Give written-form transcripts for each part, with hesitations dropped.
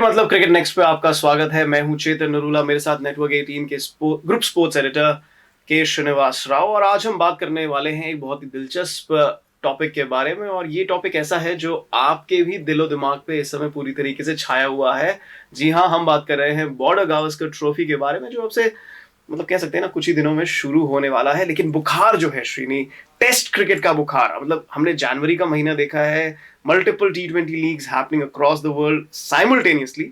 मतलब cricket next पे आपका स्वागत है। मैं हूं चेतन नरूला, मेरे साथ नेटवर्क 18 के ग्रुप स्पोर्ट्स एडिटर के श्रीनिवास राव। और आज हम बात करने वाले हैं एक बहुत ही दिलचस्प टॉपिक के बारे में। और ये टॉपिक ऐसा है जो आपके भी दिलो दिमाग पे इस समय पूरी तरीके से छाया हुआ है। जी हाँ, हम बात कर रहे हैं बॉर्डर गावस्कर ट्रॉफी के बारे में, जो आपसे मतलब कह सकते हैं ना कुछ ही दिनों में शुरू होने वाला है। लेकिन बुखार जो है श्रीनी, टेस्ट क्रिकेट का बुखार, मतलब हमने जनवरी का महीना देखा है, multiple T20 leagues happening across the world simultaneously,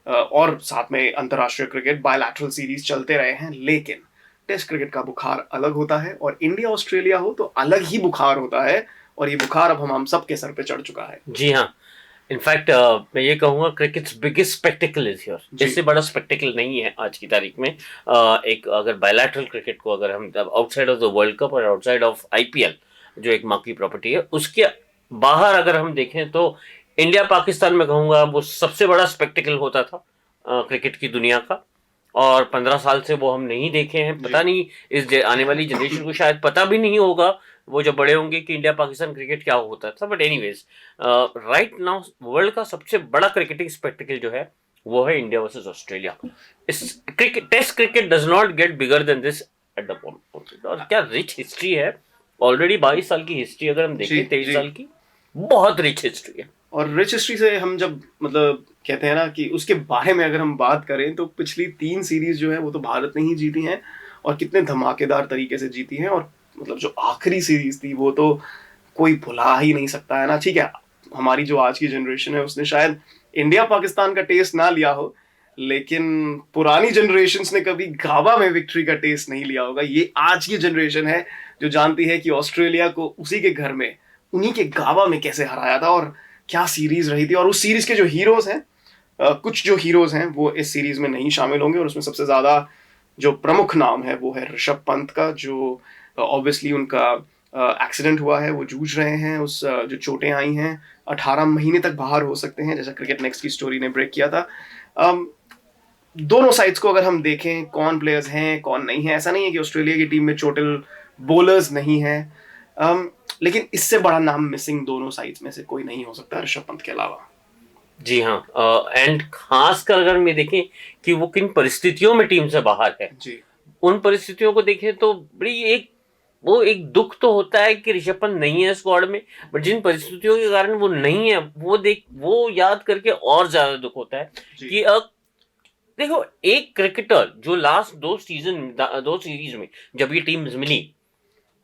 और साथ में अंतरराष्ट्रीय क्रिकेट बायलैटरल सीरीज चलते रहे हैं। लेकिन टेस्ट क्रिकेट का बुखार अलग होता है, और इंडिया ऑस्ट्रेलिया हो तो अलग ही बुखार होता है। और ये बुखार अब हम सब के सर पे चढ़ चुका है। जी हाँ, इनफैक्ट मैं ये कहूँगा crickets biggest spectacled is here. इससे बड़ा स्पेक्टिकल नहीं है आज की तारीख में। एक अगर बायलैटरल क्रिकेट को अगर हम outside of the world cup और आउटसाइड ऑफ IPL जो एक माँ की प्रॉपर्टी है, उसके बाहर अगर हम देखें तो इंडिया पाकिस्तान में कहूँगा वो सबसे बड़ा स्पेक्टिकल होता था क्रिकेट की दुनिया का। और 15 साल से वो हम नहीं देखे हैं। पता नहीं इस आने वाली जनरेशन को शायद पता भी नहीं होगा, वो जब बड़े होंगे, कि इंडिया पाकिस्तान क्रिकेट क्या होता था। But anyways, right now world का सबसे बड़ा क्रिकेटिंग स्पेक्टिकल जो है वो है इंडिया वर्सेस ऑस्ट्रेलिया। इस cricket test cricket does not get bigger than this at the point. और क्या रिच हिस्ट्री है। ऑलरेडी 22 साल की हिस्ट्री अगर हम देखें, 23 साल की, बहुत रिच हिस्ट्री है। और रिच हिस्ट्री से हम जब मतलब कहते हैं ना कि उसके बारे में अगर हम बात करें तो पिछली 3 सीरीज जो है वो तो भारत ने ही जीती हैं, और कितने धमाकेदार तरीके से जीती हैं। और मतलब जो आखिरी सीरीज थी वो तो कोई भुला ही नहीं सकता है ना। ठीक है, हमारी जो आज की जनरेशन है उसने शायद इंडिया पाकिस्तान का टेस्ट ना लिया हो, लेकिन पुरानी जनरेशन्स ने कभी गावा में विक्ट्री का टेस्ट नहीं लिया होगा। ये आज की जनरेशन है जो जानती है कि ऑस्ट्रेलिया को उसी के घर में, उन्हीं के गावा में कैसे हराया था, और क्या सीरीज रही थी। और उस सीरीज के जो हीरोज हैं, कुछ जो हीरोज हैं वो इस सीरीज में नहीं शामिल होंगे। और उसमें सबसे ज्यादा जो प्रमुख नाम है वो है ऋषभ पंत का, जो ऑब्वियसली उनका एक्सीडेंट हुआ है, वो जूझ रहे हैं उस जो चोटें आई हैं, 18 महीने तक बाहर हो सकते हैं, जैसा क्रिकेट नेक्स्ट की स्टोरी ने ब्रेक किया था। दोनों साइड्स को अगर हम देखें, कौन प्लेयर्स हैं कौन नहीं है, ऐसा नहीं है कि ऑस्ट्रेलिया की टीम में चोटिल बोलर्स नहीं है, लेकिन इससे बड़ा नाम मिसिंग दोनों साइड्स में से कोई नहीं हो सकता ऋषभ पंत के अलावा। जी हाँ, एंड खासकर अगर मैं देखें कि वो किन परिस्थितियों में टीम से बाहर है जी, उन परिस्थितियों को देखें तो बड़ी एक दुख तो होता है कि ऋषभ पंत नहीं है स्क्वाड में। बट जिन परिस्थितियों के कारण वो नहीं है, वो याद करके और ज्यादा दुख होता है कि देखो, एक क्रिकेटर जो लास्ट 2 सीरीज में जब ये टीम मिली,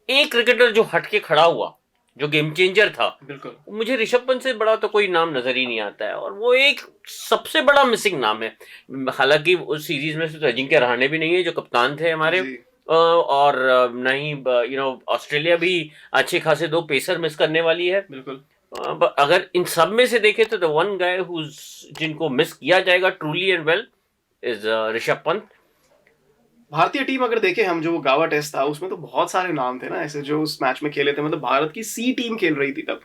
एक क्रिकेटर जो हट के खड़ा हुआ, जो गेम चेंजर था, बिल्कुल, मुझे ऋषभ पंत से बड़ा तो कोई नाम नजर ही नहीं आता है। और वो एक सबसे बड़ा मिसिंग नाम है। हालांकि उस सीरीज में से तो अजिंक्य रहाणे भी नहीं है जो कप्तान थे हमारे, और नहीं ऑस्ट्रेलिया भी अच्छे खासे 2 पेसर मिस करने वाली है। बिल्कुल। अगर इन सब में से देखें तो द वन गाय जिनको मिस किया जाएगा truly and well is Rishabh Pant. भारतीय टीम अगर देखें हम, जो गावा टेस्ट था उसमें तो बहुत सारे नाम थे ना ऐसे जो उस मैच में खेले थे। मतलब भारत की सी टीम खेल रही थी तब,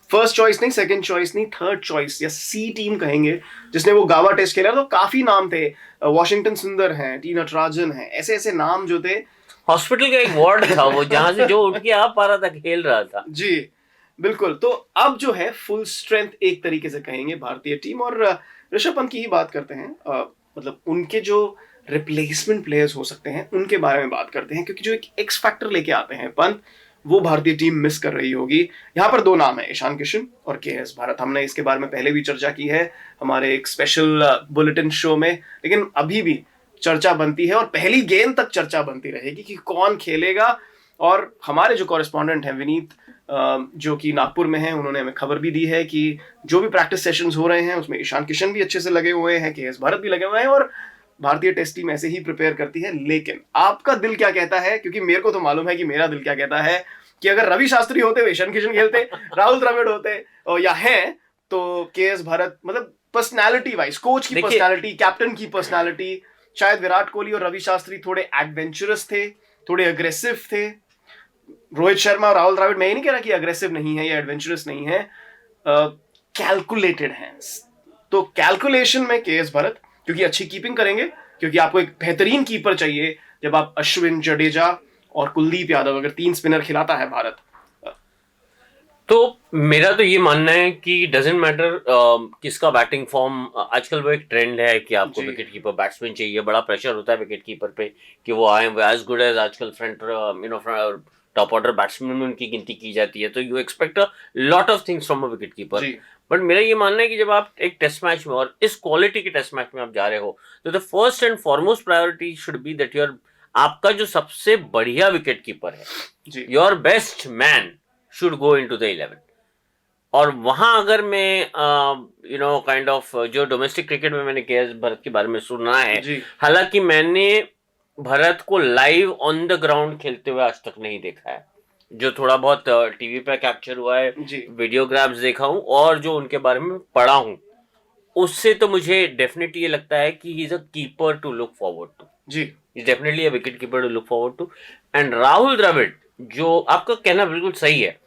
फर्स्ट चॉइस नहीं, सेकंड चॉइस नहीं, थर्ड चॉइस या सी टीम कहेंगे, जिसने वो गावा टेस्ट खेला। तो काफी नाम थे, वॉशिंगटन सुंदर हैं, टी नटराजन हैं, ऐसे ऐसे नाम जो थे। हॉस्पिटल का एक वार्ड था वो, जहां से जो उठ के आ पा रहा था खेल रहा था। जी बिल्कुल। तो अब जो है फुल स्ट्रेंथ एक तरीके से कहेंगे भारतीय टीम। और ऋषभ पंत की ही बात करते हैं, मतलब उनके जो रिप्लेसमेंट प्लेयर्स हो सकते हैं उनके बारे में बात करते हैं, क्योंकि जो एक एक्स फैक्टर लेके आते हैं पंत, वो भारतीय टीम मिस कर रही होगी। यहाँ पर 2 नाम है, ईशान किशन और KS भारत। हमने इसके बारे में पहले भी चर्चा की है हमारे एक स्पेशल बुलेटिन शो में, लेकिन अभी भी चर्चा बनती है और पहली गेंद तक चर्चा बनती रहेगी कि कौन खेलेगा। और हमारे जो कॉरेस्पॉन्डेंट हैं विनीत, जो कि नागपुर में हैं, उन्होंने हमें खबर भी दी है कि जो भी प्रैक्टिस सेशंस हो रहे हैं उसमें ईशान किशन भी अच्छे से लगे हुए हैं, KS भारत भी लगे हुए हैं, और भारतीय टेस्ट टीम ऐसे ही प्रिपेयर करती है। लेकिन आपका दिल क्या कहता है? क्योंकि मेरे को तो मालूम है कि मेरा दिल क्या कहता है कि अगर रवि शास्त्री होते, ईशान किशन खेलते, राहुल द्रविड़ होते और या हैं, तो KS भारत, मतलब पर्सनालिटी वाइज, कोच की पर्सनालिटी, कैप्टन की पर्सनालिटी, शायद विराट कोहली और रवि शास्त्री थोड़े एडवेंचरस थे, थोड़े अग्रेसिव थे। रोहित शर्मा और राहुल द्रविड़, मैं ये नहीं कह रहा कि अग्रेसिव नहीं है या एडवेंचरस नहीं है, कैलकुलेटेड हैं। तो कैलकुलेशन में KS भारत, क्योंकि अच्छी कीपिंग करेंगे, क्योंकि आपको एक बेहतरीन कीपर चाहिए जब आप अश्विन, जडेजा और कुलदीप यादव, अगर 3 स्पिनर खिलाता है भारत। तो मेरा तो ये मानना है कि डजेंट मैटर किसका बैटिंग फॉर्म, आजकल वो एक ट्रेंड है कि आपको जी। विकेट कीपर बैट्समैन चाहिए, बड़ा प्रेशर होता है विकेट कीपर पे कि वो आए एज गुड एज आजकल फ्रंट टॉप ऑर्डर बैट्समैन में उनकी गिनती की जाती है, तो you expect a lot of things from a wicket keeper. जी बट मेरा ये मानना है कि जब आप एक टेस्ट मैच में और इस क्वालिटी के टेस्ट मैच में आप जा रहे हो, तो the first and foremost priority should be that your, आपका जो सबसे बढ़िया विकेट कीपर है, जी your best man should go into the 11। और वहां अगर मैं काइंड ऑफ जो डोमेस्टिक क्रिकेट में मैंने केएस भरत के बारे में सुना है, जी हालांकि मैंने भरत को लाइव ऑन द ग्राउंड खेलते हुए आज तक नहीं देखा है, जो थोड़ा बहुत टीवी पे कैप्चर हुआ है, जी वीडियोग्राफ्स देखा हूं और जो उनके बारे में पढ़ा हूं, उससे तो मुझे डेफिनेटली ये लगता है कि he is a keeper to look forward to, जी is definitely a wicket keeper to look forward to. And Rahul Dravid, जो आपका कहना बिल्कुल सही है,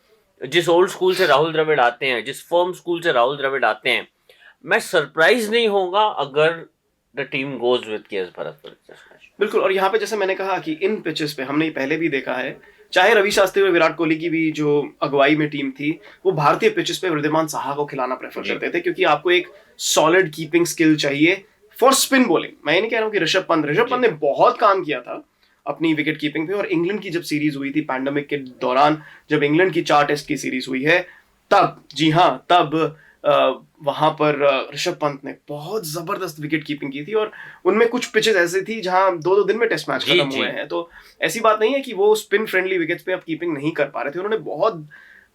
जिस ओल्ड स्कूल से राहुल द्रविड़ आते हैं, जिस फर्म स्कूल से राहुल द्रविड़ आते हैं, मैं सरप्राइज नहीं होगा अगर the team goes with K S Bharat. बिल्कुल। और यहाँ पे जैसे मैंने कहा कि इन पिचेस पे हमने पहले भी देखा है, चाहे रवि शास्त्री और विराट कोहली की भी जो अगुवाई में टीम थी, वो भारतीय पिचेस पे वृद्धिमान साहा को खिलाना प्रेफर करते थे, क्योंकि आपको एक सॉलिड कीपिंग स्किल चाहिए फॉर स्पिन बॉलिंग। मैं ये नहीं कह रहा हूँ कि ऋषभ पंत ने बहुत काम किया था अपनी विकेट कीपिंग पे, और इंग्लैंड की जब सीरीज हुई थी पैंडेमिक के दौरान, जब इंग्लैंड की 4 टेस्ट की सीरीज हुई है, तब जी हाँ, तब वहां पर ऋषभ पंत ने बहुत जबरदस्त विकेट कीपिंग की थी, और उनमें कुछ पिचेस ऐसी थी जहां 2-2 दिन में टेस्ट मैच खत्म हुए हैं। तो ऐसी बात नहीं है कि वो स्पिन फ्रेंडली विकेट्स पे अब कीपिंग नहीं कर पा रहे थे, उन्होंने बहुत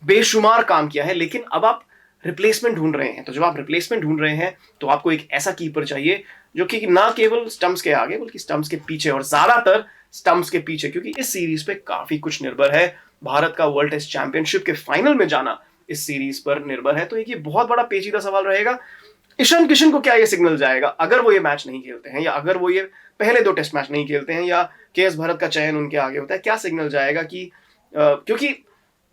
बेशुमार काम किया है। लेकिन अब आप रिप्लेसमेंट ढूंढ रहे हैं, तो जब आप रिप्लेसमेंट ढूंढ रहे हैं तो आपको एक ऐसा कीपर चाहिए जो कि ना केवल स्टंप्स के आगे बल्कि स्टंप्स के पीछे, और ज्यादातर स्टंप्स के पीछे, क्योंकि इस सीरीज पे काफी कुछ निर्भर है। भारत का वर्ल्ड टेस्ट चैंपियनशिप के फाइनल में जाना इस सीरीज पर निर्भर है। तो एक ये बहुत बड़ा पेचीदा सवाल रहेगा, ईशान किशन को क्या ये सिग्नल जाएगा अगर वो ये मैच नहीं खेलते हैं, या अगर वो ये पहले 2 टेस्ट मैच नहीं खेलते हैं, या केएस भरत का चयन उनके आगे होता है, क्या सिग्नल जाएगा कि क्योंकि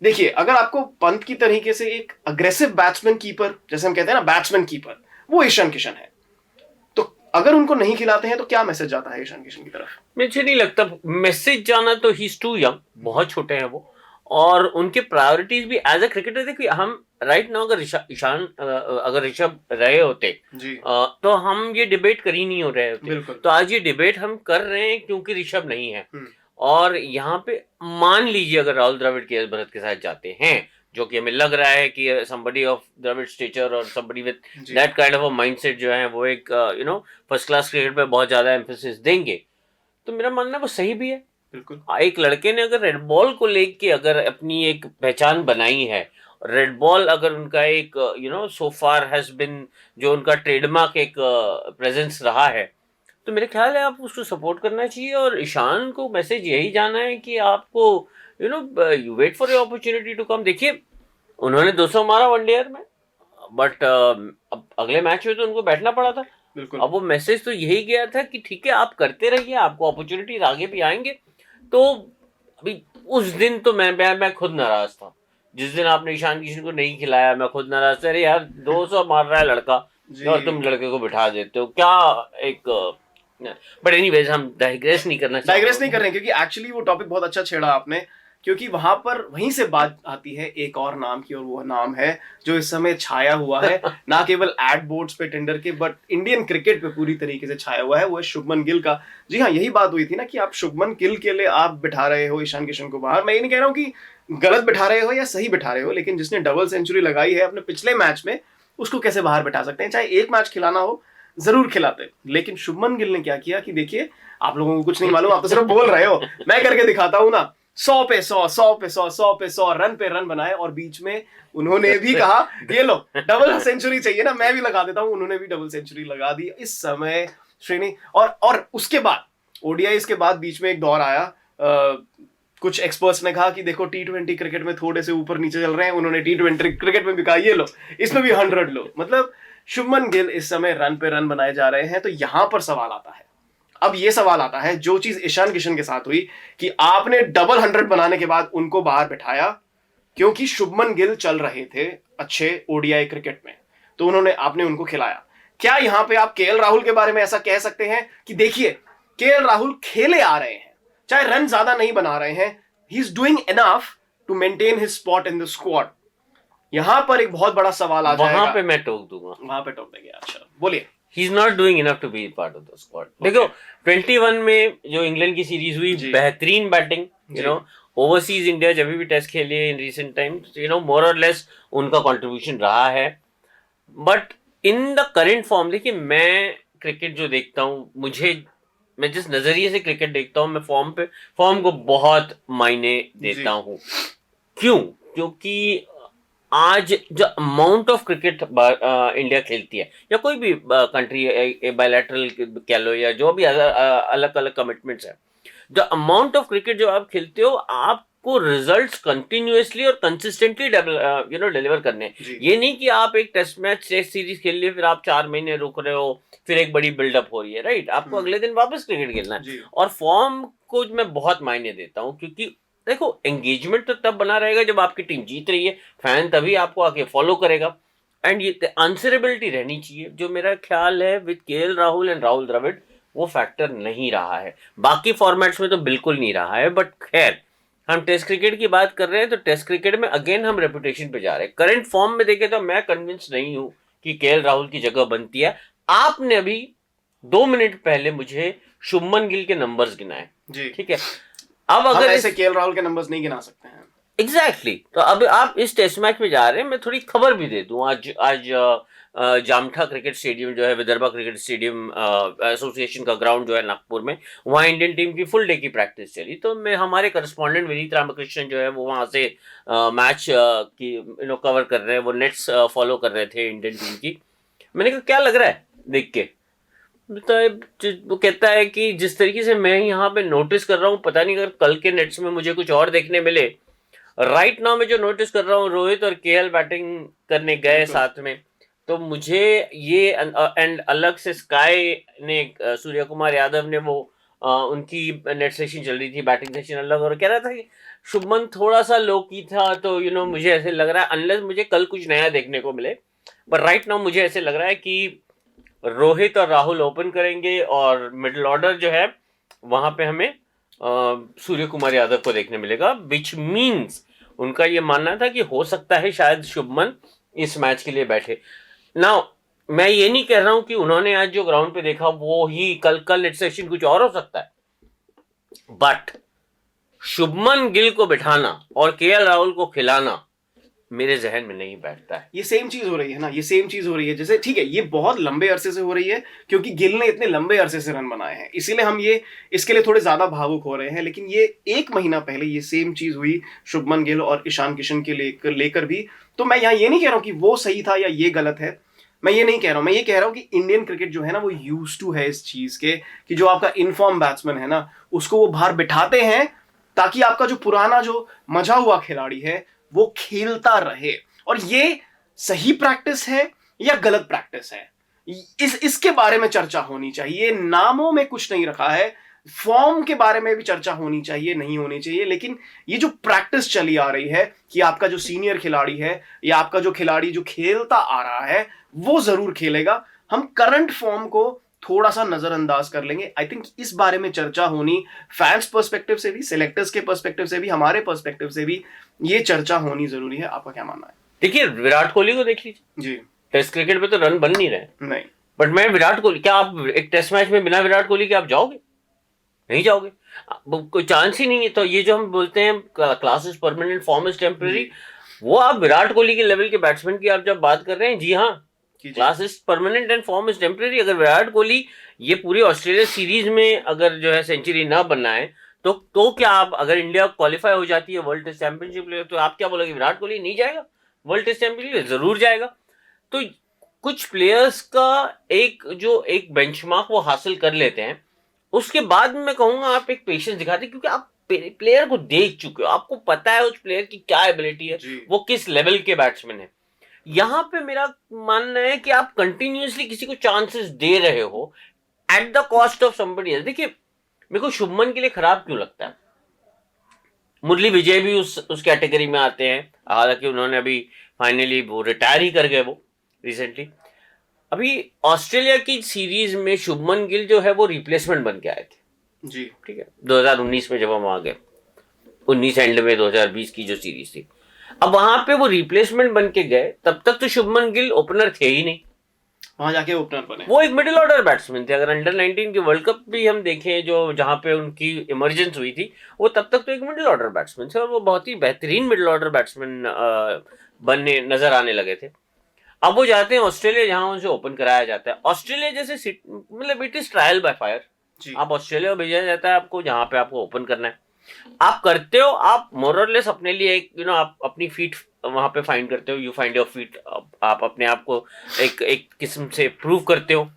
देखिए, अगर आपको पंत की तरीके से एक अग्रेसिव बैट्समैन कीपर, जैसे हम कहते हैं ना बैट्समैन कीपर, वो ईशान किशन है, तो अगर उनको नहीं खिलाते हैं तो क्या मैसेज जाता है ईशान किशन की तरफ? मुझे नहीं लगता मैसेज जाना, तो ही इज टू यंग, बहुत छोटे हैं वो, और उनके प्रायोरिटीज भी एज अ क्रिकेटर, देखिए हम राइट नाउ अगर अगर ऋषभ रहे होते जी तो हम ये डिबेट कर ही नहीं हो रहे होते। बिल्कुल। तो आज ये डिबेट हम कर रहे हैं क्योंकि ऋषभ नहीं है। और यहाँ पे मान लीजिए अगर राहुल द्रविड़ केएस भरत के साथ जाते हैं, जो कि हमें लग रहा है कि somebody of द्रविड़ स्टेचर और somebody with that kind of a mindset जो है वो एक फर्स्ट क्लास क्रिकेट पे बहुत ज्यादा एम्फेसिस देंगे, तो मेरा मानना है वो सही भी है। बिल्कुल। एक लड़के ने अगर रेड बॉल को लेके अगर अपनी एक पहचान बनाई है, रेड बॉल अगर उनका एक सो फार हैज बिन, जो उनका ट्रेडमार्क एक प्रेजेंस रहा है, तो मेरे ख्याल है आप उसको सपोर्ट करना चाहिए। और ईशान को मैसेज यही जाना है कि आपको you wait for your opportunity to come. देखिए उन्होंने 200 मारा वनडेयर में, बट अब अगले मैच में तो उनको बैठना पड़ा था। बिल्कुल। अब वो मैसेज तो यही गया था कि ठीक है आप करते रहिए, आपको अपॉर्चुनिटीज आगे भी आएंगे। तो अभी उस दिन तो मैं खुद नाराज था, जिस दिन आपने ईशान किशन को नहीं खिलाया, मैं खुद नाराज था। अरे यार 200 मार रहा है लड़का और तुम लड़के को बिठा देते हो, क्या एक। बट एनीवेज हम डाइग्रेस नहीं कर रहे हैं, क्योंकि एक्चुअली वो टॉपिक बहुत अच्छा छेड़ा आपने, क्योंकि वहां पर वहीं से बात आती है एक और नाम की, और वो नाम है जो इस समय छाया हुआ है ना केवल एड बोर्ड्स पे टेंडर के, बट इंडियन क्रिकेट पे पूरी तरीके से छाया हुआ है, वो है शुभमन गिल का। जी हाँ, यही बात हुई थी ना कि आप शुभमन गिल के लिए आप बिठा रहे हो ईशान किशन को बाहर। मैं ये नहीं कह रहा हूँ कि गलत बिठा रहे हो या सही बिठा रहे हो, लेकिन जिसने डबल सेंचुरी लगाई है अपने पिछले मैच में, उसको कैसे बाहर बिठा सकते हैं? चाहे एक मैच खिलाना हो जरूर खिलाते, लेकिन शुभमन गिल ने क्या किया कि देखिए, आप लोगों को कुछ नहीं मालूम, आप तो सिर्फ बोल रहे हो, मैं करके दिखाता हूं ना। 100 पे 100, 100 पे 100, 100 पे 100 रन पे रन बनाए, और बीच में उन्होंने भी कहा ये लो डबल सेंचुरी चाहिए ना, मैं भी लगा देता हूं। उन्होंने भी डबल सेंचुरी लगा दी इस समय श्रेणी। और उसके बाद ओडीआई के बाद बीच में एक दौर आया, कुछ एक्सपर्ट्स ने कहा कि देखो T20 क्रिकेट में थोड़े से ऊपर नीचे चल रहे हैं, उन्होंने T20 क्रिकेट में भी कहा ये लो, इसमें भी 100 लो। मतलब शुभमन गिल इस समय रन पे रन बनाए जा रहे हैं। तो यहां पर सवाल आता है, अब ये सवाल आता है जो चीज ईशान किशन के साथ हुई कि आपने डबल 100 बनाने के बाद उनको बाहर बिठाया क्योंकि शुभमन गिल चल रहे थे अच्छे ओडीआई क्रिकेट में, तो आपने उनको खिलाया। क्या यहां पे आप केएल राहुल के बारे में ऐसा कह सकते हैं कि देखिए केएल राहुल खेले आ रहे हैं, चाहे रन ज्यादा नहीं बना रहे हैं, he is doing enough to maintain his spot in the squad, यहाँ पर एक बहुत बड़ा सवाल आ जाएगा। वहां पे मैं टोक दूंगा, वहां पे टोक देंगे। अच्छा बोलिए। He is not doing enough to be part of the squad. देखो 21 में जो इंग्लैंड की सीरीज हुई, बेहतरीन batting, you know, overseas India जब भी टेस्ट खेली है in recent times, you know, more और लेस उनका कंट्रीब्यूशन रहा है। But in the current form, देखिए मैं क्रिकेट जो देखता हूँ, मैं जिस नजरिए से क्रिकेट देखता हूँ, मैं फॉर्म को बहुत मायने देता हूँ। क्यों? क्योंकि आज जो अमाउंट ऑफ क्रिकेट इंडिया खेलती है, या कोई भी कंट्री बायलैटरल कह लो, या जो भी अलग अलग कमिटमेंट्स है, द अमाउंट ऑफ क्रिकेट जो आप खेलते हो, आपको रिजल्ट्स कंटिन्यूअसली और कंसिस्टेंटली डिलीवर करने हैं। ये नहीं कि आप एक टेस्ट मैच टेस्ट सीरीज खेल लिए, फिर आप 4 महीने रुक रहे हो, फिर एक बड़ी बिल्डअप हो रही है, राइट? आपको अगले दिन वापस क्रिकेट खेलना है। और फॉर्म को मैं बहुत मायने देता हूँ, क्योंकि देखो एंगेजमेंट तो तब बना रहेगा जब आपकी टीम जीत रही है, फैन तभी आपको आके फॉलो करेगा, एंड ये आंसरेबिलिटी रहनी चाहिए, जो मेरा ख्याल है with K L Rahul and Rahul Dravid वो फैक्टर नहीं रहा है। बाकी फॉर्मेट्स में तो बिल्कुल नहीं रहा है। बट खैर, हम टेस्ट क्रिकेट की बात कर रहे हैं, तो टेस्ट क्रिकेट में अगेन हम रेपुटेशन पे जा रहे हैं। करंट फॉर्म में देखें तो मैं कन्विंस नहीं हूं कि केएल राहुल की जगह बनती है। आपने अभी 2 मिनट पहले मुझे शुभमन गिल के नंबर्स गिनाए, ठीक है? अब अगर ऐसे केएल राहुल के नंबर्स नहीं गिना सकते हैं। एग्जैक्टली तो अब आप इस टेस्ट मैच में जा रहे हैं, मैं थोड़ी खबर भी दे दूं। आज जामठा क्रिकेट स्टेडियम जो है, विदर्भा क्रिकेट स्टेडियम एसोसिएशन का ग्राउंड जो है नागपुर में, वहाँ इंडियन टीम की फुल डे की प्रैक्टिस चली। तो मैं हमारे करस्पॉन्डेंट विनीत रामकृष्णन जो है वो वहाँ से मैच की कवर कर रहे हैं, वो नेट्स फॉलो कर रहे थे इंडियन टीम की। मैंने कहा क्या लग रहा है देख के? वो कहता है कि जिस तरीके से मैं यहाँ पे नोटिस कर रहा हूँ, पता नहीं अगर कल के नेट्स में मुझे कुछ और देखने मिले। राइट नाउ मैं जो नोटिस कर रहा हूँ, रोहित और केएल बैटिंग करने गए साथ में, तो मुझे ये एंड अलग से स्काई ने सूर्य कुमार यादव ने वो उनकी नेट सेशन चल रही थी, बैटिंग सेशन अलग, और कह रहा था कि शुभमन थोड़ा सा लो की था। तो मुझे ऐसे लग रहा है, अनलेस मुझे कल कुछ नया देखने को मिले, बट राइट नाउ मुझे ऐसे लग रहा है कि रोहित और राहुल ओपन करेंगे, और मिडिल ऑर्डर जो है वहां पे हमें सूर्य कुमार यादव को देखने मिलेगा, विच मीन्स उनका ये मानना था कि हो सकता है शायद शुभमन इस मैच के लिए बैठे। नाउ मैं ये नहीं कह रहा हूं कि उन्होंने आज जो ग्राउंड पे देखा वो ही कल नेट सेशन कुछ और हो सकता है, बट शुभमन गिल को बिठाना और केएल राहुल को खिलाना मेरे जहन में नहीं बैठता है। ये सेम चीज हो रही है ना, ये सेम चीज हो रही है। जैसे ठीक है, ये बहुत लंबे अरसे से हो रही है, क्योंकि गिल ने इतने लंबे अरसे से रन बनाए हैं, इसीलिए हम ये इसके लिए थोड़े ज्यादा भावुक हो रहे हैं। लेकिन ये 1 महीना पहले ये सेम चीज हुई शुभमन गिल और ईशान किशन के लेकर भी। तो मैं यहाँ ये नहीं कह रहा हूँ कि वो सही था या ये गलत है, मैं ये नहीं कह रहा हूँ। मैं ये कह रहा हूँ कि इंडियन क्रिकेट जो है ना, वो यूज टू है इस चीज के कि जो आपका इनफॉर्म बैट्समैन है ना, उसको वो बाहर बिठाते हैं ताकि आपका जो पुराना जो मजा हुआ खिलाड़ी है वो खेलता रहे। और ये सही प्रैक्टिस है या गलत प्रैक्टिस है, इसके बारे में चर्चा होनी चाहिए। नामों में कुछ नहीं रखा है, फॉर्म के बारे में भी चर्चा होनी चाहिए, नहीं होनी चाहिए। लेकिन ये जो प्रैक्टिस चली आ रही है कि आपका जो सीनियर खिलाड़ी है या आपका जो खिलाड़ी जो खेलता आ रहा है वो जरूर खेलेगा, हम करंट फॉर्म को थोड़ा सा नजरअंदाज कर लेंगे। आई थिंक इस बारे में चर्चा होनी, फैंस पर्सपेक्टिव से भी, सिलेक्टर्स के पर्सपेक्टिव से भी, हमारे पर्सपेक्टिव से भी ये चर्चा होनी जरूरी है। आपका क्या मानना है? देखिए विराट कोहली को देख लीजिए जी, टेस्ट क्रिकेट में तो रन बन नहीं रहे, नहीं, बट मैं विराट कोहली, क्या आप एक टेस्ट मैच में बिना विराट कोहली के आप जाओगे? नहीं जाओगे, कोई चांस ही नहीं है। तो ये जो हम बोलते हैं class is permanent, form is temporary, वो आप विराट कोहली के लेवल के बैट्समैन की आप जब बात कर रहे हैं, जी हाँ, class is permanent and form is temporary. अगर विराट कोहली ये पूरी ऑस्ट्रेलिया सीरीज में अगर जो है सेंचुरी ना बनाए, तो क्या आप, अगर इंडिया क्वालिफाई हो जाती है वर्ल्ड टेस्ट चैंपियनशिप लिए, तो आप क्या बोलोगे विराट कोहली नहीं जाएगा वर्ल्ड टेस्ट चैंपियनशिप? जरूर जाएगा। तो कुछ प्लेयर्स का एक बेंचमार्क वो हासिल कर लेते हैं, उसके बाद मैं कहूंगा आप एक पेशेंस दिखाते, क्योंकि आप प्लेयर को देख चुके हो, आपको पता है उस प्लेयर की क्या एबिलिटी है, वो किस लेवल के बैट्समैन है। यहां पे मेरा मानना है कि आप कंटिन्यूअसली किसी को चांसेस दे रहे हो at the cost of somebody else. देखिए मेरे को शुभमन के लिए खराब क्यों लगता है, मुरली विजय भी उस कैटेगरी में आते हैं, हालांकि उन्होंने अभी फाइनली वो रिटायर ही कर गए वो रिसेंटली। अभी ऑस्ट्रेलिया की सीरीज में शुभमन गिल जो है वो रिप्लेसमेंट बन के आए थे जी, ठीक है, 2019 में जब हम आ गए, 19 एंड में 2020 की जो सीरीज थी। अब वहां पे वो रिप्लेसमेंट बन के गए, तब तक तो शुभमन गिल ओपनर थे ही नहीं, वहां जाके ओपनर बने। वो एक मिडिल ऑर्डर बैट्समैन थे। अगर अंडर 19 के वर्ल्ड कप भी हम देखें जो जहां पे उनकी इमरजेंस हुई थी, वो तब तक तो एक मिडिल ऑर्डर बैट्समैन थे और वो बहुत ही बेहतरीन मिडिल ऑर्डर बैट्समैन बनने नजर आने लगे थे। अब वो जाते हैं ऑस्ट्रेलिया, जहां उनसे ओपन कराया जाता है। ऑस्ट्रेलिया जैसे मतलब it is trial by fire. आप ऑस्ट्रेलिया को भेजा जाता है आपको, जहां पे आपको ओपन करना है, आप करते हो, आप मोरलेस अपने लिए एक आप अपनी फीट वहां पे फाइंड करते हो, यू फाइंड योर फीट, आप अपने आप को एक एक किस्म से प्रूव करते हो।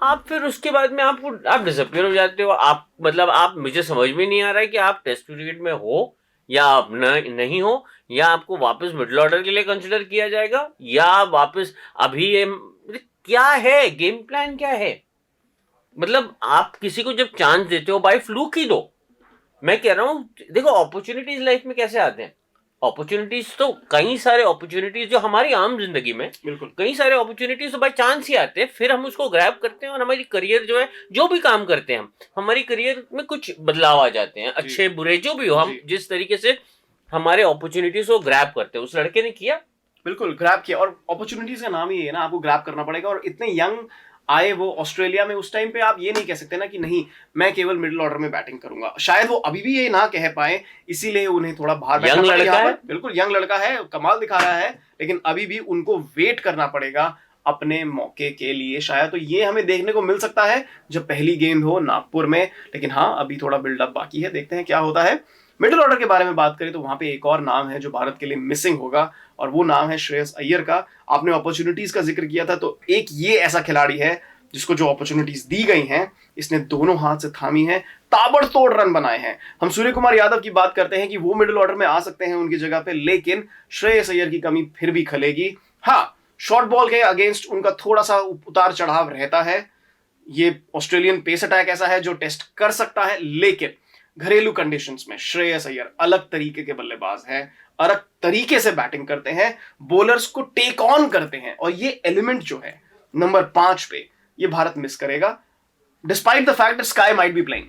आप फिर उसके बाद में आप डिसअपियर हो जाते हो। आप मतलब आप मुझे समझ में नहीं आ रहा है कि आप टेस्ट क्रिकेट में हो या आप नहीं हो, या आपको वापस मिडिल ऑर्डर के लिए कंसिडर किया जाएगा, या वापस अभी ये क्या है, गेम प्लान क्या है? मतलब आप किसी को जब चांस देते हो बाय फ्लूक ही दो। मैं कह रहा हूँ देखो अपॉर्चुनिटीज लाइफ में कैसे आते हैं, अपॉर्चुनिटीज तो कई सारे अपॉर्चुनिटीज जो हमारी आम जिंदगी में बिल्कुल कई सारे अपॉर्चुनिटीज तो बाय चांस ही आते हैं, फिर हम उसको ग्रैब करते हैं और हमारी करियर जो है, जो भी काम करते हैं हम, हमारी करियर में कुछ बदलाव आ जाते हैं, अच्छे बुरे जो भी हो, हम जिस तरीके से हमारे अपॉर्चुनिटीज को ग्रैब करते हैं, उस लड़के ने किया, बिल्कुल ग्रैब किया। और अपॉर्चुनिटीज का नाम ही है ना, आपको ग्रैब करना पड़ेगा। और इतने यंग आए वो ऑस्ट्रेलिया में, उस टाइम पे आप ये नहीं कह सकते ना कि नहीं मैं केवल मिडिल ऑर्डर में बैटिंग करूंगा। शायद वो अभी भी ये ना कह पाए, इसीलिए उन्हें थोड़ा बाहर बैठना यंग पड़ा लड़का यहाँ है। पर। बिल्कुल यंग लड़का है, कमाल दिखा रहा है, लेकिन अभी भी उनको वेट करना पड़ेगा अपने मौके के लिए। शायद तो ये हमें देखने को मिल सकता है जब पहली गेंद हो नागपुर में, लेकिन हाँ अभी थोड़ा बिल्डअप बाकी है, देखते हैं क्या होता है। मिडिल ऑर्डर के बारे में बात करें तो वहां पे एक और नाम है जो भारत के लिए मिसिंग होगा, और वो नाम है श्रेयस अय्यर का। आपने अपॉर्चुनिटीज का जिक्र किया था, तो एक ये ऐसा खिलाड़ी है जिसको जो अपॉर्चुनिटीज दी गई हैं इसने दोनों हाथ से थामी है, ताबड़तोड़ रन बनाए हैं। हम सूर्य कुमार यादव की बात करते हैं कि वो मिडिल ऑर्डर में आ सकते हैं उनकी जगह पे, लेकिन श्रेयस अय्यर की कमी फिर भी खलेगी। हाँ, शॉर्ट बॉल के अगेंस्ट उनका थोड़ा सा उतार चढ़ाव रहता है। ये ऑस्ट्रेलियन पेस अटैक ऐसा है जो टेस्ट कर सकता है, लेकिन घरेलू कंडीशंस में श्रेयस अय्यर अलग तरीके के बल्लेबाज हैं, अलग तरीके से बैटिंग करते हैं, बॉलर्स को टेक ऑन करते हैं, और ये एलिमेंट जो है नंबर 5 पे ये भारत मिस करेगा, despite the fact that sky might be playing.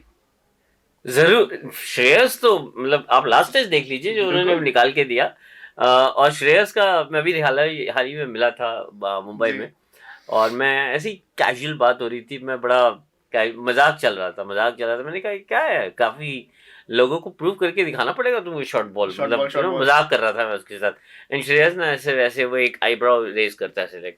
जरूर श्रेयस तो मतलब आप लास्ट टेस्ट देख लीजिए जो उन्होंने निकाल के दिया। और श्रेयस का मैं भी हाल ही में मिला था मुंबई में, और मैं ऐसी कैजुअल बात हो रही थी, मैं बड़ा मजाक चल रहा था, मैंने कहा क्या है, काफी लोगों को प्रूव करके दिखाना पड़ेगा तुमको शॉर्ट बॉल, मतलब मजाक कर रहा था मैं उसके साथ। एंड श्रेयस ना ऐसे वैसे वो एक आईब्रो रेज करता है ऐसे,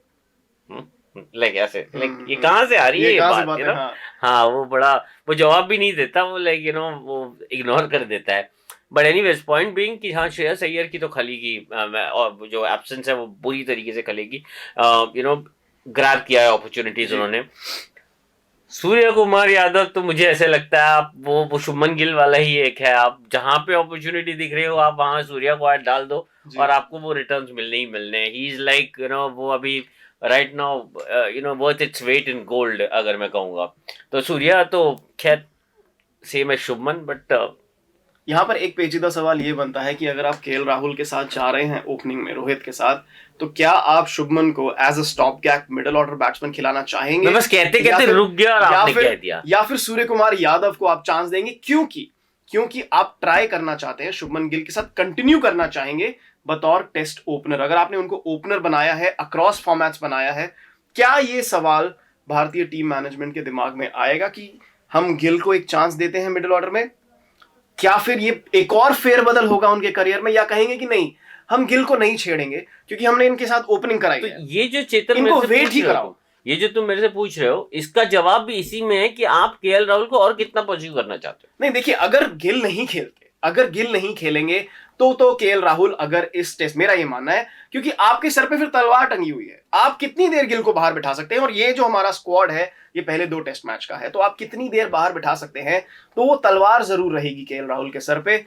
लाइक ऐसे, लाइक ये कहाँ से आ रही है ये बात, है ना। हाँ वो बड़ा, वो जवाब भी नहीं देता, वो लाइक वो इग्नोर कर देता है। बट एनीवेज पॉइंट बीइंग कि हाँ श्रेयस अय्यर की तो खलेगी, और जो एब्सेंस है वो बुरी तरीके से खलेगी। ग्रैब किया है अपॉर्चुनिटीज उन्होंने। सूर्य कुमार यादव तो मुझे ऐसे लगता है आप वो शुभमन गिल वाला ही एक है, आप जहां पे अपॉर्चुनिटी दिख रही हो आप वहां सूर्या को हाथ डाल दो और आपको वो रिटर्न्स मिलने ही मिलने हैं। ही इज लाइक वो अभी right now worth its weight in gold अगर मैं कहूँगा तो। सूर्या तो खैर सेम है शुभमन, बट यहाँ पर एक पेचीदा सवाल ये बनता है कि अगर आप केएल राहुल के साथ जा रहे हैं ओपनिंग में रोहित के साथ, तो क्या आप शुभमन को as a stop gap middle order batsman खिलाना चाहेंगे? बस कहते रुक गया और आपने कह दिया। या फिर सूर्य कुमार यादव को आप चांस देंगे क्योंकि आप ट्राई करना चाहते हैं, शुभमन गिल के साथ कंटिन्यू करना चाहेंगे बतौर टेस्ट ओपनर। अगर आपने उनको ओपनर बनाया है, अक्रॉस फॉर्मेट्स बनाया है, क्या ये सवाल भारतीय टीम मैनेजमेंट के दिमाग में आएगा कि हम गिल को एक चांस देते हैं मिडिल ऑर्डर में? क्या फिर ये एक और फेरबदल होगा उनके करियर में, या कहेंगे कि नहीं हम गिल को नहीं छेड़ेंगे क्योंकि हमने इनके साथ ओपनिंग कराई तो है, ये जो चेतन इनको वेट ही कराओ। ये जो तुम मेरे से पूछ रहे हो इसका जवाब भी इसी में है कि आप केएल राहुल को और कितना परस्यू करना चाहते हो। नहीं देखिए, अगर गिल नहीं खेलेंगे तो केएल राहुल अगर इस टेस्ट, मेरा ये मानना है, क्योंकि आपके सर पे फिर तलवार टंगी हुई है, आप कितनी देर गिल को बाहर बिठा सकते हैं? और ये जो हमारा स्क्वाड है ये पहले 2 टेस्ट मैच का है, तो आप कितनी देर बाहर बिठा सकते हैं? तो वो तलवार जरूर रहेगी केएल राहुल के सर पे।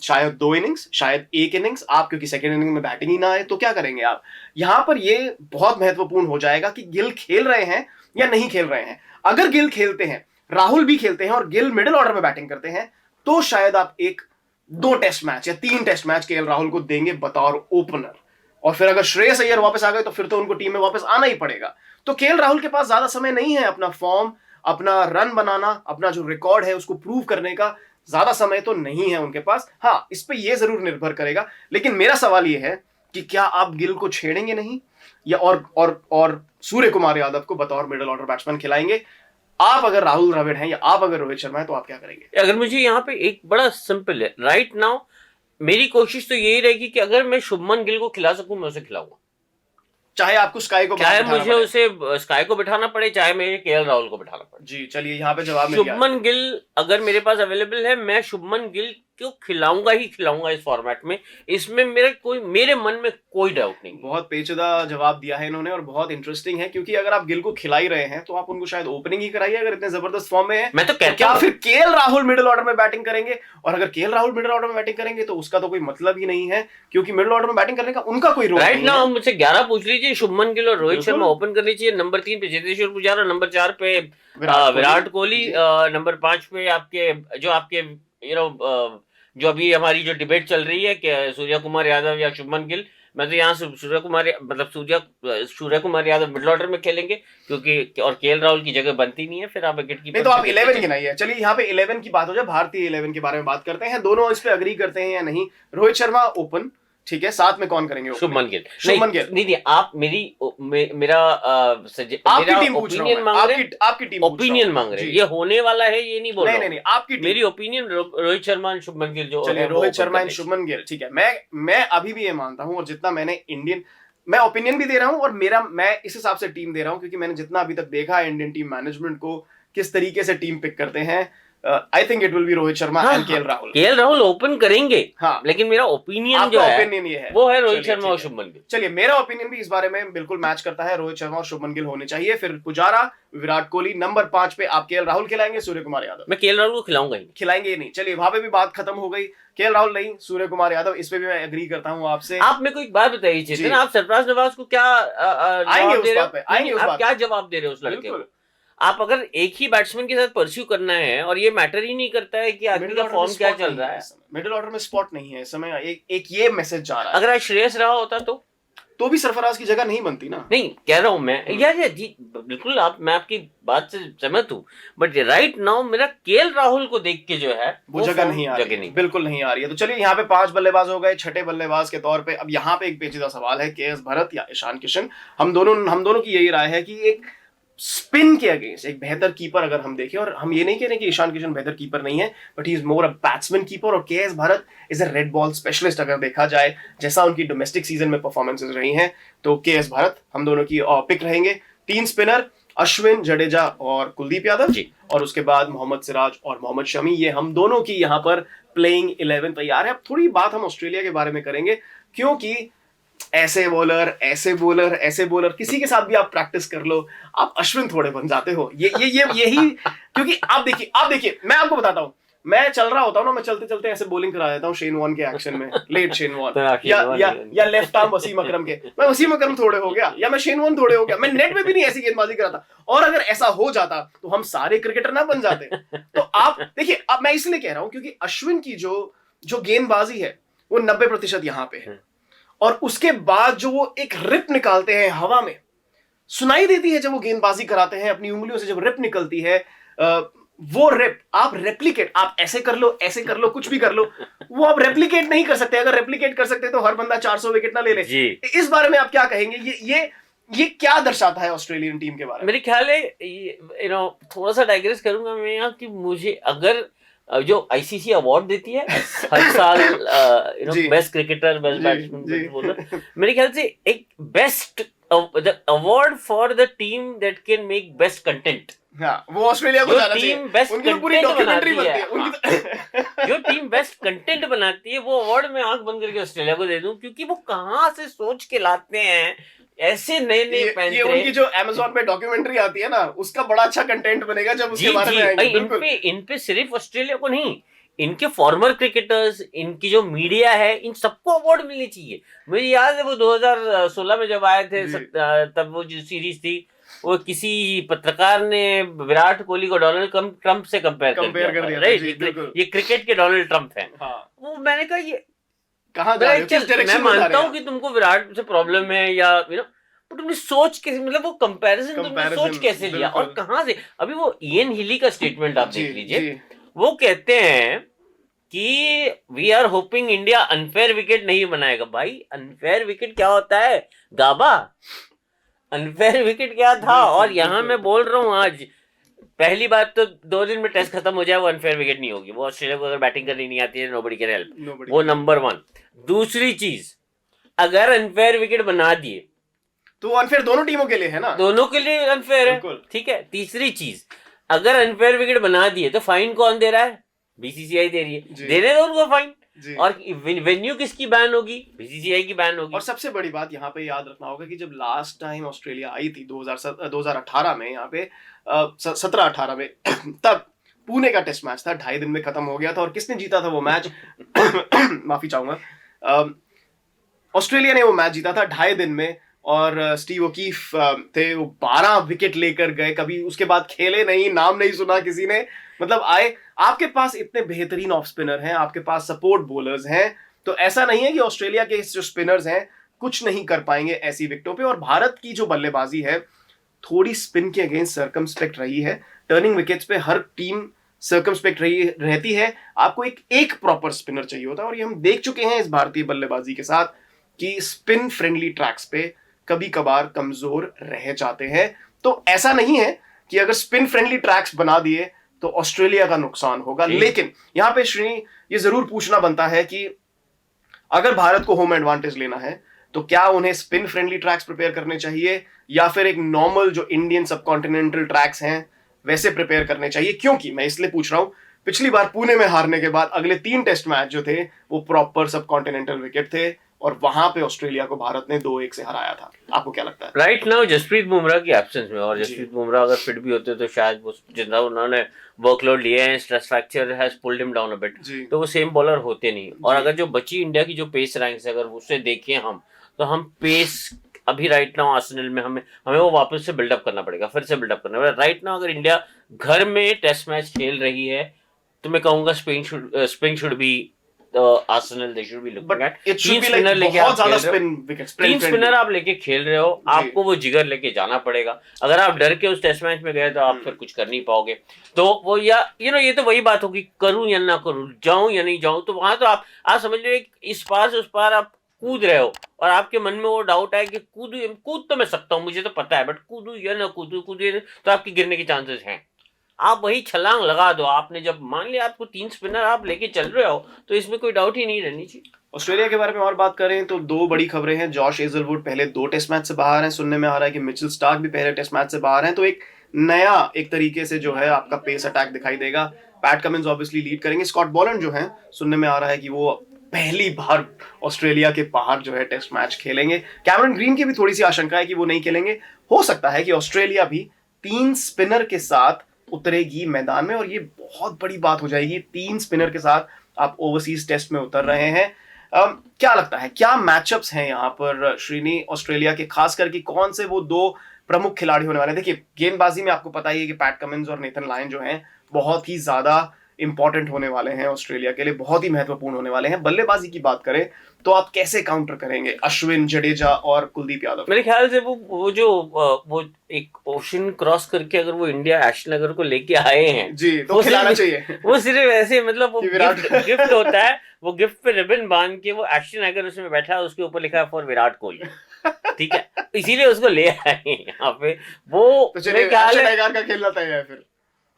शायद 2 इनिंग्स, शायद 1 इनिंग्स, आप क्योंकि सेकेंड इनिंग में बैटिंग ही ना आए तो क्या करेंगे आप? यहां पर ये बहुत महत्वपूर्ण हो जाएगा कि गिल खेल रहे हैं या नहीं खेल रहे हैं। अगर गिल खेलते हैं, राहुल भी खेलते हैं और गिल मिडिल ऑर्डर में बैटिंग करते हैं, तो शायद आप 2 टेस्ट मैच या 3 टेस्ट मैच केएल राहुल को देंगे बतौर ओपनर। और फिर अगर श्रेयस अय्यर वापस आ गए तो फिर तो उनको टीम में वापस आना ही पड़ेगा। तो केएल राहुल के पास ज्यादा समय नहीं है अपना फॉर्म, अपना रन बनाना, अपना जो रिकॉर्ड है उसको प्रूव करने का, ज्यादा समय तो नहीं है उनके पास। हाँ, इस पे ये जरूर निर्भर करेगा, लेकिन मेरा सवाल ये है कि क्या आप गिल को छेड़ेंगे नहीं, या और सूर्य कुमार यादव को बतौर मिडिल ऑर्डर बैट्समैन खिलाएंगे? आप अगर राहुल द्रविड़ हैं या आप अगर रोहित शर्मा है तो आप क्या करेंगे? अगर मुझे यहाँ पे एक बड़ा सिंपल है, राइट नाउ मेरी कोशिश तो यही रहेगी कि अगर मैं शुभमन गिल को खिला सकूं मैं उसे खिलाऊंगा, चाहे आपको स्काई को चाहे बिठाना मुझे पड़े। उसे स्काई को बिठाना पड़े, चाहे मुझे केएल राहुल को बिठाना पड़े। जी चलिए, यहाँ पे जवाब मिल गया। शुभमन गिल अगर मेरे पास अवेलेबल है, मैं शुभमन गिल को खिलाऊंगा ही खिलाऊंगा इस फॉर्मेट में, इसमें मेरे मन में कोई डाउट नहीं। बहुत पेचीदा जवाब दिया है इन्होंने और बहुत इंटरेस्टिंग है, क्योंकि अगर आप गिल को खिला ही रहे हैं तो आप उनको शायद ओपनिंग ही कराइए अगर इतने जबरदस्त फॉर्म में है। मैं तो कहता क्या हूं फिर केएल राहुल मिडिल ऑर्डर में बैटिंग करेंगे? और अगर केएल राहुल मिडिल ऑर्डर में बैटिंग करेंगे तो उसका तो कोई मतलब ही नहीं है, क्योंकि मिडिल ऑर्डर में बैटिंग करने का उनका कोई रोल राइट नहीं ना। है। मुझसे 11 पूछ लीजिए, शुभमन गिल और रोहित बिल्कुल। शर्मा ओपन करनी चाहिए, नंबर 3 पे चेतेश्वर पुजारा, नंबर 4 पे विराट कोहली, नंबर 5 पे आपके जो अभी हमारी जो डिबेट चल रही है कि सूर्य कुमार यादव या शुभमन गिल, मैं तो यहाँ से सूर्य कुमार यादव मिडिल ऑर्डर में खेलेंगे, क्योंकि और केएल राहुल की जगह बनती नहीं है, फिर आप विकेट नहीं तो आप 11 गिनाइए। चलिए यहाँ पे 11 की बात हो जाए, भारतीय 11 के बारे में बात करते हैं। दोनों इस पे अग्री करते हैं या नहीं? रोहित शर्मा ओपन, ठीक है, साथ में कौन करेंगे? शुभमन गिल। शुभमन गिल। नहीं, आप मेरा आपकी टीम पूछ रहा हूं ओपिनियन मैं, मांग रहे, आपकी टीम ओपिनियन मांग रहे हैं, ये होने वाला है ये नहीं बोल रहा हूं। नहीं, आपकी टीम। मेरी ओपिनियन रोहित शर्मा और शुभमन गिल जो चलिए, रोहित शर्मा एंड शुभमन गिल, ठीक है। मैं अभी भी ये मानता हूं, और जितना मैंने मैं ओपिनियन भी दे रहा हूं और मैं इस हिसाब से टीम दे रहा हूं, क्योंकि मैंने जितना अभी तक देखा है इंडियन टीम मैनेजमेंट को किस तरीके से टीम पिक करते हैं, I think it will be Rohit Sharma and KL Rahul. KL Rahul open करेंगे, हाँ, लेकिन मेरा ओपिनियन जो है ओपिनियन ये है, वो है रोहित शर्मा और शुभमन गिल। चलिए, मेरा ओपिनियन भी इस बारे में बिल्कुल मैच करता है, रोहित शर्मा और शुभमन गिल होने चाहिए, फिर पुजारा, विराट कोहली, नंबर 5 पे आप केएल राहुल खिलाएंगे, सूर्य कुमार यादव। मैं केएल राहुल को खिलाऊंगा ही, खिलाएंगे ही नहीं। चलिए, वहां पे भी बात खत्म हो गई, केएल राहुल नहीं, सूर्य कुमार यादव, इस पे भी मैं एग्री करता हूं आपसे। आप मेरे को एक बात बताइए चेतन, आप सरफराज नवाज को क्या आएंगे उस बात पे, आएंगे उस बात पे। आप क्या जवाब दे रहे हो उस लड़के को? आप अगर एक ही बैट्समैन के साथ परस्यू करना है, और ये मैटर ही नहीं करता है कि आदमी का फॉर्म क्या चल रहा है, मिडिल ऑर्डर में स्पॉट नहीं है इस समय, एक ये मैसेज जा रहा है। अगर आज श्रेयस रहा होता तो भी सरफराज की जगह नहीं बनती ना। नहीं कह रहा हूं मैं, यार जी बिल्कुल, मैं आपकी बात से सहमत हूं, बट राइट नाउ मेरा केएल राहुल को देख के जो है वो जगह नहीं आ रही, बिल्कुल नहीं आ रही है। तो चलिए, यहाँ पे 5 बल्लेबाज हो गए, छठे बल्लेबाज के तौर पे अब यहाँ पे एक पेचीदा सवाल है, केएस भरत या ईशान किशन। हम दोनों की यही राय है कि एक स्पिन के अगेंस्ट एक बेहतर कीपर अगर हम देखें, और हम ये नहीं कह रहे कि ईशान किशन बेहतर कीपर नहीं है, but he is more a batsman keeper, और KS Bharat is a red ball specialist. अगर देखा जाए जैसा उनकी डोमेस्टिक सीजन में परफॉर्मेंसेस रही हैं, तो केएस भरत हम दोनों की पिक रहेंगे। 3 स्पिनर अश्विन, जडेजा और कुलदीप यादव जी, और उसके बाद मोहम्मद सिराज और मोहम्मद शमी, ये हम दोनों की यहाँ पर प्लेइंग 11 तैयार है। अब थोड़ी बात हम ऑस्ट्रेलिया के बारे में करेंगे, क्योंकि ऐसे बॉलर किसी के साथ भी आप प्रैक्टिस कर लो, आप अश्विन थोड़े बन जाते हो। यही क्योंकि आप देखिए मैं आपको बताता हूं, मैं चल रहा होता हूं ना, मैं चलते चलते ऐसे बॉलिंग करा देता हूं शेन वॉर्न के एक्शन में, लेट शेन वॉर्न या लेफ्ट आर्म वसीम अकरम के, मैं वसीम अकरम थोड़े हो गया, या मैं शेन वॉर्न थोड़े हो गया। मैं नेट में भी नहीं ऐसी गेंदबाजी कराता, और अगर ऐसा हो जाता तो हम सारे क्रिकेटर ना बन जाते। तो आप देखिए, अब मैं इसलिए कह रहा हूं क्योंकि अश्विन की जो गेंदबाजी है वो 90% यहाँ पे है, और उसके बाद जो वो एक रिप निकालते हैं हवा में, सुनाई देती है जब वो गेंदबाजी कराते हैं, अपनी उंगलियों से जब रिप निकलती है, वो रिप आप रेप्लिकेट, आप ऐसे कर लो, कुछ भी कर लो, वो आप रेप्लिकेट नहीं कर सकते। अगर रेप्लिकेट कर सकते तो हर बंदा 400 विकेट ना ले ले। इस बारे में आप क्या कहेंगे? ये क्या दर्शाता है ऑस्ट्रेलियन टीम के बारे में? मेरे ख्याल है थोड़ा सा डाइग्रेस करूंगा मैं यहाँ, कि मुझे अगर जो आईसीसी अवार्ड देती है हर साल बेस्ट क्रिकेटर, बेस्ट बैट्समैन, मेरे ख्याल से एक best award for the team that can make best content, वो ऑस्ट्रेलिया को जाना चाहिए। उनकी पूरी डॉक्यूमेंट्री बनती है। जो टीम बेस्ट कंटेंट बनाती है, वो अवार्ड मैं आंख बंद करके ऑस्ट्रेलिया को दे दूं, क्योंकि वो कहां से सोच के लाते हैं ऐसे नए पैंतरे। ये उनकी जो Amazon पे डॉक्यूमेंट्री आती है ना, उसका बड़ा अच्छा कंटेंट बनेगा जब उसके बारे में आएंगे। इन पे सिर्फ ऑस्ट्रेलिया को नहीं, इनके फॉर्मर क्रिकेटर्स, इनकी जो मीडिया है, इन सबको अवार्ड मिलनी चाहिए। मुझे याद है वो 2016 में जब आए थे, तब वो जो सीरीज थी, वो किसी पत्रकार ने विराट कोहली को डोनाल्ड ट्रंप से कंपेयर कर दिया, राइट? ये क्रिकेट के डोनाल्ड ट्रंप हैं। वो मैंने कहा ये कहाँ मैं मानता हूँ कि तुमको विराट से प्रॉब्लम है, या तो तुमने सोच कैसे, मतलब वो कंपैरिजन तुमने सोच कैसे लिया और कहाँ से? अभी वो इयन हिली का स्टेटमेंट आप देख लीजिए, वो कहते हैं कि we are hoping India unfair wicket नहीं बनाएगा। भाई अनफेयर विकेट क्या होता है गाबा? अनफेयर विकेट क्या था? और यहाँ मैं बोल रहा हूँ आज, पहली बात तो 2 दिन में टेस्ट खत्म हो जाए वो अनफेयर विकेट नहीं होगी। वो ऑस्ट्रेलिया को अगर बैटिंग करनी नहीं आती है नोबडी कैन हेल्प, वो नंबर 1। दूसरी चीज, अगर अनफेयर विकेट बना दिए तो अनफेयर दोनों टीमों के लिए है ना, दोनों के लिए अनफेयर है, ठीक है। तीसरी चीज, अगर अनफेयर विकेट बना दिए तो फाइन कौन दे रहा है? बीसीसीआई दे रही है, देने दो उनको फाइन। और वेन्यू किसकी बैन होगी? बीसीसीआई की बैन होगी। और सबसे बड़ी बात यहाँ पे याद रखना होगा कि जब लास्ट टाइम ऑस्ट्रेलिया आई थी 2018 में, यहाँ पे 17-18 में तब पुणे का टेस्ट मैच था, 2.5 दिन में खत्म हो गया था। और किसने जीता था वो मैच? माफी चाहूंगा, ऑस्ट्रेलिया ने वो मैच जीता था 2.5 दिन में। और स्टीव ओकीफ थे, वो 12 विकेट लेकर गए, कभी उसके बाद खेले नहीं, नाम नहीं सुना किसी ने। मतलब आए, आपके पास इतने बेहतरीन ऑफ स्पिनर हैं, आपके पास सपोर्ट बॉलर्स हैं, तो ऐसा नहीं है कि ऑस्ट्रेलिया के जो स्पिनर्स हैं कुछ नहीं कर पाएंगे ऐसी विकेटों पे। और भारत की जो बल्लेबाजी है थोड़ी स्पिन के अगेंस्ट सर्कमस्पेक्ट रही है, टर्निंग विकेट्स पे हर टीम सर्कमस्पेक्ट रहती है। आपको एक प्रॉपर स्पिनर चाहिए होता है, और ये हम देख चुके हैं इस भारतीय बल्लेबाजी के साथ कि स्पिन फ्रेंडली ट्रैक्स पे कभी कभार कमजोर रह जाते हैं। तो ऐसा नहीं है कि अगर स्पिन फ्रेंडली ट्रैक्स बना दिए तो ऑस्ट्रेलिया का नुकसान होगा। लेकिन यहां पे श्रेणी ये जरूर पूछना बनता है कि अगर भारत को होम एडवांटेज लेना है तो क्या उन्हें स्पिन फ्रेंडली ट्रैक्स प्रिपेयर करने चाहिए, या फिर एक नॉर्मल जो इंडियन सबकॉन्टिनेंटल ट्रैक्स हैं वैसे प्रिपेयर करने चाहिए? क्योंकि मैं इसलिए पूछ रहा हूं, पिछली बार पुणे में हारने के बाद अगले 3 टेस्ट मैच जो थे वो प्रॉपर सबकॉन्टिनेंटल विकेट थे, और वहां पे ऑस्ट्रेलिया को भारत ने 2-1 से हराया था। आपको क्या लगता है? राइट नाउ जसप्रीत बुमराह की एब्सेंस में, और जसप्रीत बुमराह अगर फिट भी होते तो शायद वो जितना उन्होंने वर्कलोड लिया है, stress fracture has pulled him down a bit, तो वो सेम बॉलर होते नहीं। और अगर जो बची इंडिया की जो पेस रैंक्स है, अगर उससे देखें हम, तो हम पेस अभी राइट नाउ आर्सेनल में हमें वो वापस से बिल्डअप करना पड़ेगा, फिर से बिल्डअप करना पड़ेगा। राइट नाउ अगर इंडिया घर में टेस्ट मैच खेल रही है तो मैं कहूंगा spin should be Arsenal, they should be looking eight. 3 spinner लेके आप खेल रहे हो, 3 स्पिनर आप लेके खेल रहे हो, आपको वो जिगर लेके जाना पड़ेगा। अगर आप डर के उस टेस्ट मैच में गए तो आप फिर कुछ कर नहीं पाओगे। तो वो या ये तो वही बात होगी, करूं या ना करूं, जाऊं या नहीं जाऊं। तो वहां तो आप समझ लो इस पार से उस पार आप कूद रहे हो, और आपके मन में वो डाउट है कि कूद तो मैं सकता हूँ, मुझे तो पता है, बट कूदू या ना कूदू तो आपकी गिरने के चांसेस हैं। आप वही छलांग लगा दो। आपने जब मान लिया आपको 3 स्पिनर आप लेके चल रहे हो, तो इसमें कोई डाउट ही नहीं रहनी चाहिए। ऑस्ट्रेलिया के बारे में और बात करें तो 2 बड़ी खबरें हैं। जॉश हेजलवुड पहले 2 टेस्ट मैच से बाहर हैं, सुनने में आ रहा है कि मिचेल स्टार्क भी पहले टेस्ट मैच से बाहर हैं। तो एक नया एक तरीके से जो है आपका पेस अटैक दिखाई देगा। पैट कमिंस ऑब्वियसली लीड करेंगे। स्कॉट बॉलैंड जो है, सुनने में आ रहा है कि वो पहली बार ऑस्ट्रेलिया के बाहर जो है टेस्ट मैच खेलेंगे। कैमरन ग्रीन की भी थोड़ी सी आशंका है कि वो नहीं खेलेंगे। हो सकता है कि ऑस्ट्रेलिया भी 3 स्पिनर के साथ उतरेगी मैदान में, और ये बहुत बड़ी बात हो जाएगी। 3 स्पिनर के साथ आप ओवरसीज टेस्ट में उतर रहे हैं। क्या लगता है, क्या मैचअप्स हैं यहाँ पर श्रीनी ऑस्ट्रेलिया के, खास करके कौन से वो 2 प्रमुख खिलाड़ी होने वाले हैं? देखिए, गेंदबाजी में आपको पता ही है कि पैट कमिंस और नेथन लायन जो हैं बहुत ही ज्यादा इंपॉर्टेंट होने वाले हैं ऑस्ट्रेलिया के लिए, बहुत ही महत्वपूर्ण होने वाले हैं। बल्लेबाजी की बात करें तो आप कैसे काउंटर करेंगे अश्विन, जडेजा और कुलदीप यादव? मेरे ख्याल से वो एक ओशन क्रॉस करके अगर वो इंडिया एशनगर को लेके आए हैं जी, तो खिलाना चाहिए। वो सिर्फ ऐसे मतलब वो गिफ्ट होता है, वो गिफ्ट पे रिबन बांध के वो एशनगर उसमें बैठा है, उसके ऊपर लिखा है फॉर विराट कोहली, ठीक है, इसीलिए उसको ले आए यहाँ पे। वो तो मेरे ख्याल है एगार का खेलना तय है फिर।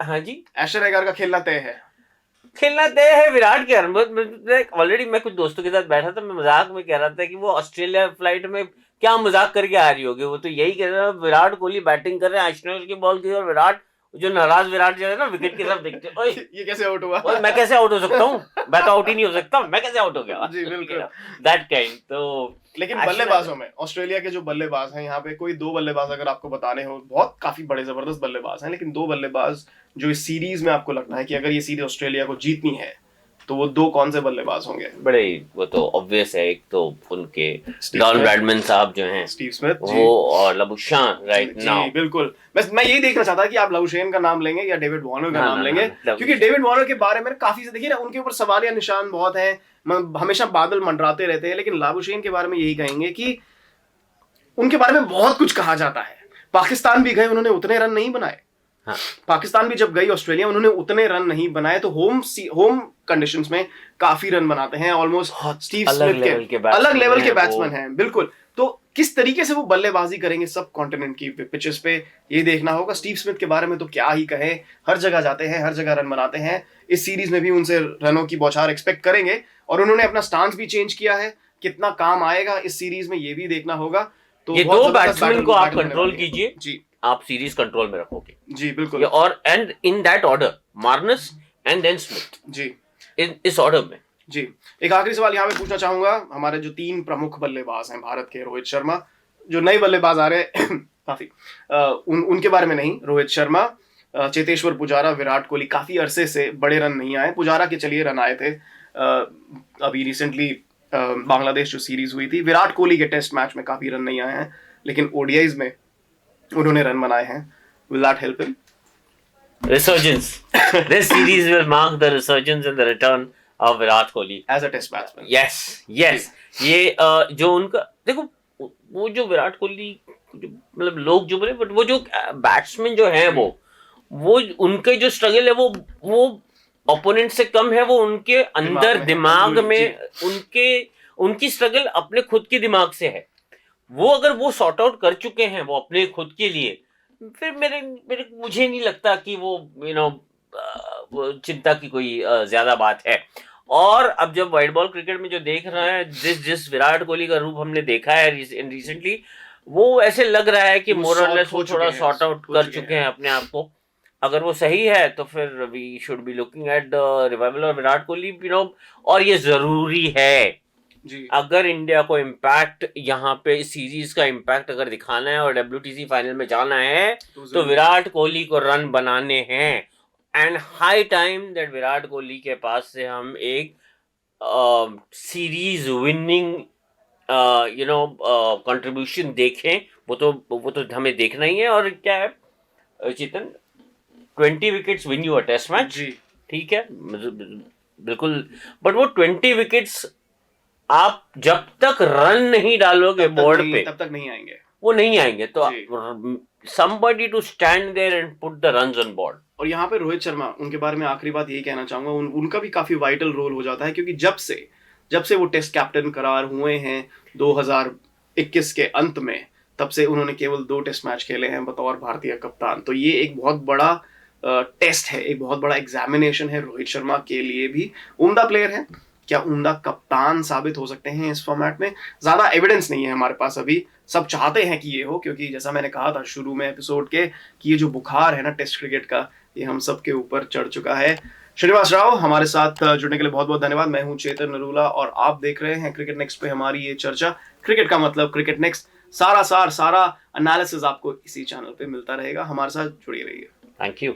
हाँ जी, एशर एगार का खेलना तय है, विराट के। ऑलरेडी मैं कुछ दोस्तों के साथ बैठा था, मैं मजाक में कह रहा था कि वो ऑस्ट्रेलिया फ्लाइट में क्या मजाक करके आ रही होगी। वो तो यही कह रहा है विराट कोहली बैटिंग कर रहे हैं, एशनल की बॉल की, और विराट जो नाराज विराट जो है ना विकेट की तरफ देखते हैं, ये कैसे आउट हुआ? मैं कैसे आउट हो सकता हूँ? मैं तो आउट ही नहीं हो सकता, मैं कैसे आउट हो गया? जी बिल्कुल, दैट काइंड। तो लेकिन बल्लेबाजों में ऑस्ट्रेलिया के जो बल्लेबाज हैं, यहाँ पे कोई 2 बल्लेबाज अगर आपको बताने हो, बहुत काफी बड़े जबरदस्त बल्लेबाज हैं, लेकिन 2 बल्लेबाज जो इस सीरीज में आपको लगता है कि अगर ये सीरीज ऑस्ट्रेलिया को जीतनी है तो वो 2 कौन से बल्लेबाज होंगे? बड़े वो तो ऑब्वियस है, एक तो उनके डॉन ब्रैडमैन साहब जो हैं, स्टीव स्मिथ वो, और लबुशान राइट नाउ। बिल्कुल, मैं यही देखना चाहता कि आप लबुशेन का नाम लेंगे या डेविड वार्नर का नाम लेंगे, क्योंकि डेविड वार्नर के बारे में काफी से देखिए ना, उनके ऊपर सवालिया निशान बहुत हैं, हमेशा बादल मंडराते रहते हैं, लेकिन लबुशेन के बारे में यही कहेंगे कि उनके बारे में बहुत कुछ कहा जाता है। पाकिस्तान भी गए, उन्होंने उतने रन नहीं बनाए, हाँ। पाकिस्तान भी जब गई ऑस्ट्रेलिया, उन्होंने उतने रन नहीं बनाए, तो होम कंडीशंस में काफी रन बनाते हैं ऑलमोस्ट। स्टीव स्मिथ अलग लेवल के बैट्समैन हैं, बिल्कुल। तो किस तरीके से वो बल्लेबाजी करेंगे सब कॉन्टिनेंट की पिचेस पे, ये देखना होगा। स्टीव स्मिथ के बारे में तो क्या ही कहें, हर जगह जाते हैं, हर जगह रन बनाते हैं। इस सीरीज में भी उनसे रनों की बौछार एक्सपेक्ट करेंगे, और उन्होंने अपना स्टांस भी चेंज किया है। कितना काम आएगा इस सीरीज में, ये भी देखना होगा। तो ये दो बैट्समैन को आप कंट्रोल कीजिए जी, आप सीरीज कंट्रोल में रखोगे जी बिल्कुल। और and in that order, Marnus and then Smith, जी इस ऑर्डर में। जी, एक आखिरी सवाल यहाँ पे पूछना चाहूंगा। हमारे जो 3 प्रमुख बल्लेबाज हैं भारत के, रोहित शर्मा, जो नए बल्लेबाज आ रहे हैं काफी, उनके बारे में नहीं, रोहित शर्मा, चेतेश्वर पुजारा, विराट कोहली, काफी अरसे से बड़े रन नहीं आए। पुजारा के चलिए रन आए थे अभी रिसेंटली बांग्लादेश जो सीरीज हुई थी। विराट कोहली के टेस्ट मैच में काफी रन नहीं आए हैं, लेकिन ओडीआईज में उन्होंने रन बनाए हैं। Will that help him? Resurgence. This series will mark the resurgence and the return of Virat Kohli as a test batsman. Yes. ये जो उनका देखो, वो जो विराट कोहली, मतलब लोग जो बोले, बट वो जो बैट्समैन जो है वो उनके जो स्ट्रगल है वो ओपोनेंट से कम है। वो उनके अंदर दिमाग में उनकी स्ट्रगल अपने खुद के दिमाग से है। वो अगर वो सॉर्ट आउट कर चुके हैं वो अपने खुद के लिए, फिर मुझे नहीं लगता कि वो चिंता की कोई ज्यादा बात है। और अब जब व्हाइट बॉल क्रिकेट में जो देख रहे हैं, जिस विराट कोहली का रूप हमने देखा है रिसेंटली, वो ऐसे लग रहा है कि मोर और लेस वो थोड़ा सॉर्ट आउट कर चुके हैं अपने आप को। अगर वो सही है तो फिर we should be looking at the revival of Virat Kohli, और ये जरूरी है जी। अगर इंडिया को इम्पैक्ट यहाँ पे सीरीज का इम्पैक्ट अगर दिखाना है और WTC फाइनल में जाना है तो विराट कोहली को रन बनाने हैं। And high time that Virat Kohli के पास से हम एक सीरीज विनिंग कंट्रीब्यूशन देखें। वो तो हमें देखना ही है। और क्या है Chetan, 20 wickets win you a test match, ठीक है बिल्कुल, बट वो 20 विकेट्स आप जब तक रन नहीं डालोगे बोर्ड पे तब तक नहीं आएंगे, वो नहीं आएंगे। तो somebody to stand there and put the runs on board। और यहाँ पे रोहित शर्मा, उनके बारे में आखिरी बात यही कहना चाहूंगा, उनका भी काफी वाइटल रोल हो जाता है, क्योंकि जब से वो टेस्ट कैप्टन करार हुए हैं 2021 के अंत में, तब से उन्होंने केवल 2 टेस्ट मैच खेले हैं बतौर भारतीय कप्तान। तो ये एक बहुत बड़ा टेस्ट है, एक बहुत बड़ा एग्जामिनेशन है रोहित शर्मा के लिए भी। उम्दा प्लेयर है, क्या उम्दा कप्तान साबित हो सकते हैं इस फॉर्मेट में? ज्यादा एविडेंस नहीं है हमारे पास अभी। सब चाहते हैं कि ये हो, क्योंकि जैसा मैंने कहा था शुरू में एपिसोड के कि ये जो बुखार है ना टेस्ट क्रिकेट का, ये हम सब के ऊपर चढ़ चुका है। श्रीनिवास राव, हमारे साथ जुड़ने के लिए बहुत बहुत धन्यवाद। मैं हूं चेतन नरूला और आप देख रहे हैं क्रिकेट नेक्स्ट पे हमारी ये चर्चा। क्रिकेट का मतलब क्रिकेट नेक्स्ट, सारा एनालिसिस आपको इसी चैनल पे मिलता रहेगा। हमारे साथ जुड़े रहिए। Thank you.